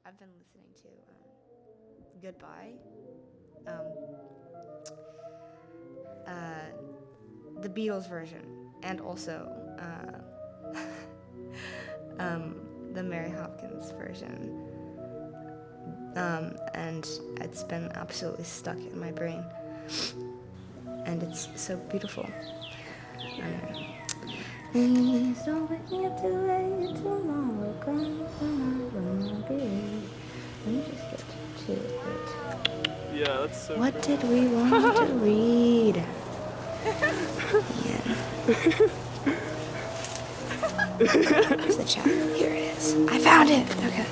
I've been listening to Goodbye, the Beatles version, and also the Mary Hopkins version. And it's been absolutely stuck in my brain. And it's so beautiful. Please don't wake me up too late, tomorrow comes and I will not be late. Let me just get to it. Yeah, that's so What did we want to read? Yeah. Where's the chat? Here it is. I found it! Okay.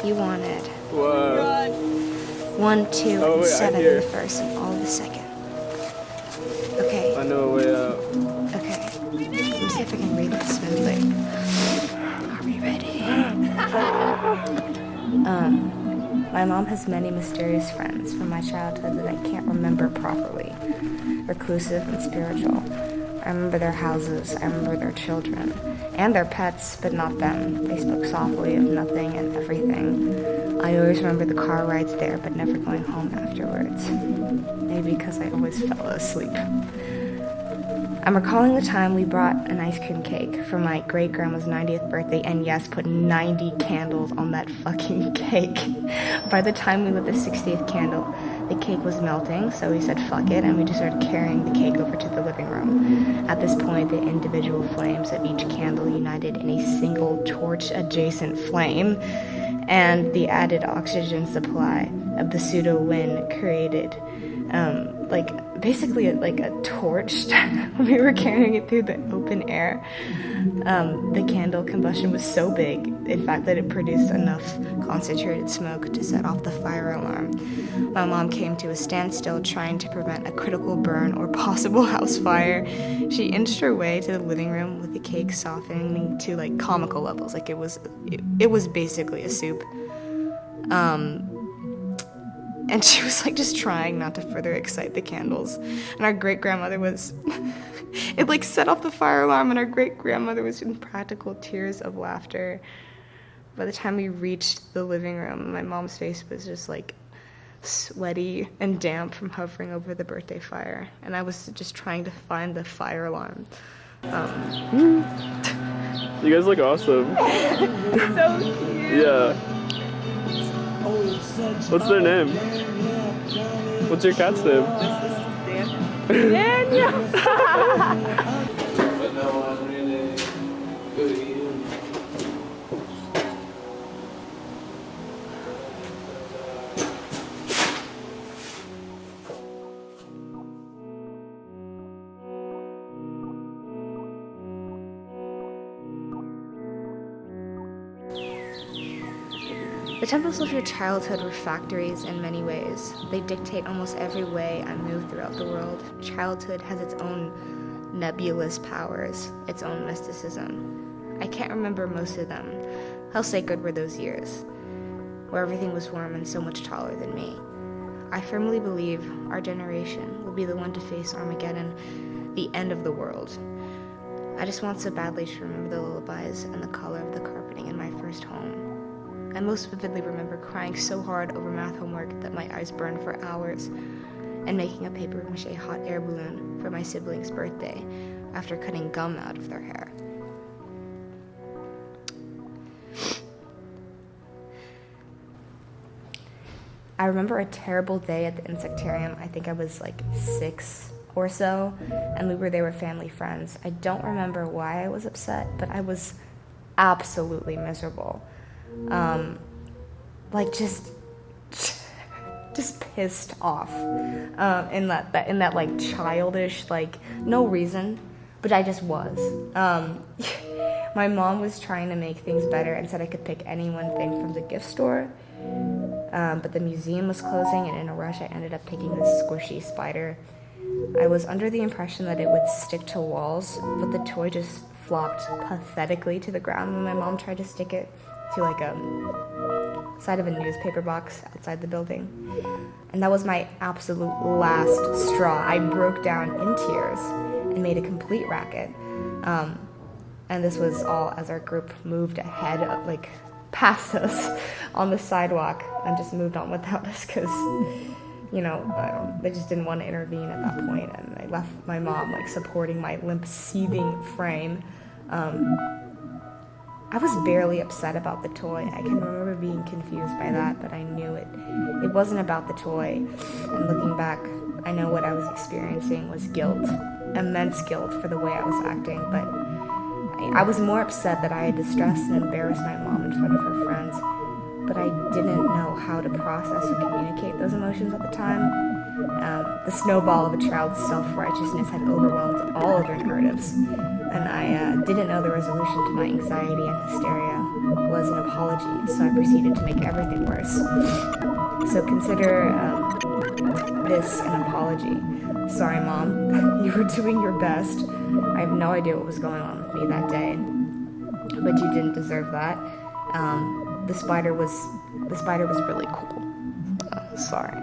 You wanted Wow. 1, 2, Oh, and wait, 7 I in hear. the first and all of the second. Okay. I know a way out. Okay. Let me see if I can read this smoothly. Are we ready? My mom has many mysterious friends from my childhood that I can't remember properly. Reclusive and spiritual. I remember their houses, I remember their children, and their pets, but not them. They spoke softly of nothing and everything. I always remember the car rides there, but never going home afterwards. Maybe because I always fell asleep. I'm recalling the time we brought an ice cream cake for my great-grandma's 90th birthday, and yes, put 90 candles on that fucking cake. By the time we lit the 60th candle, the cake was melting, so we said fuck it, and we just started carrying the cake over to the living room. At this point, the individual flames of each candle united in a single torch-adjacent flame, and the added oxygen supply of the pseudo-wind created, basically like a torch. We were carrying it through the open air. The candle combustion was so big, in fact, that it produced enough concentrated smoke to set off the fire alarm. My mom came to a standstill trying to prevent a critical burn or possible house fire. She inched her way to the living room with the cake softening to like comical levels, like it was basically a soup. And she was like just trying not to further excite the candles. And our great-grandmother was, it like set off the fire alarm, and our great-grandmother was in practical tears of laughter. By the time we reached the living room, my mom's face was just like sweaty and damp from hovering over the birthday fire. And I was just trying to find the fire alarm. You guys look awesome. So cute. Yeah. What's their name? What's your cat's name? Daniel. But no one really could even. The temples of your childhood were factories in many ways. They dictate almost every way I move throughout the world. Childhood has its own nebulous powers, its own mysticism. I can't remember most of them. How sacred were those years, where everything was warm and so much taller than me. I firmly believe our generation will be the one to face Armageddon, the end of the world. I just want so badly to remember the lullabies and the color of the carpeting in my first home. I most vividly remember crying so hard over math homework that my eyes burned for hours, and making a paper mache hot air balloon for my siblings' birthday after cutting gum out of their hair. I remember a terrible day at the insectarium. I think I was like 6 or so, and we were there with family friends. I don't remember why I was upset, but I was absolutely miserable. Just pissed off, in that like childish, like no reason, but I just was. My mom was trying to make things better and said I could pick any one thing from the gift store, but the museum was closing, and in a rush I ended up picking this squishy spider. I was under the impression that it would stick to walls, but the toy just flopped pathetically to the ground when my mom tried to stick it to like a side of a newspaper box outside the building. And that was my absolute last straw. I broke down in tears and made a complete racket. And this was all as our group moved ahead, like past us on the sidewalk, and just moved on without us because, you know, they just didn't want to intervene at that point. And I left my mom like supporting my limp, seething frame. I was barely upset about the toy. I can remember being confused by that, but I knew it wasn't about the toy. And looking back, I know what I was experiencing was guilt, immense guilt for the way I was acting, but I was more upset that I had distressed and embarrassed my mom in front of her friends, but I didn't know how to process or communicate those emotions at the time. The snowball of a child's self-righteousness had overwhelmed all other narratives, and I didn't know the resolution to my anxiety and hysteria was an apology, so I proceeded to make everything worse. So consider this an apology. Sorry, Mom, you were doing your best. I have no idea what was going on with me that day, but you didn't deserve that. The spider was really cool. Sorry.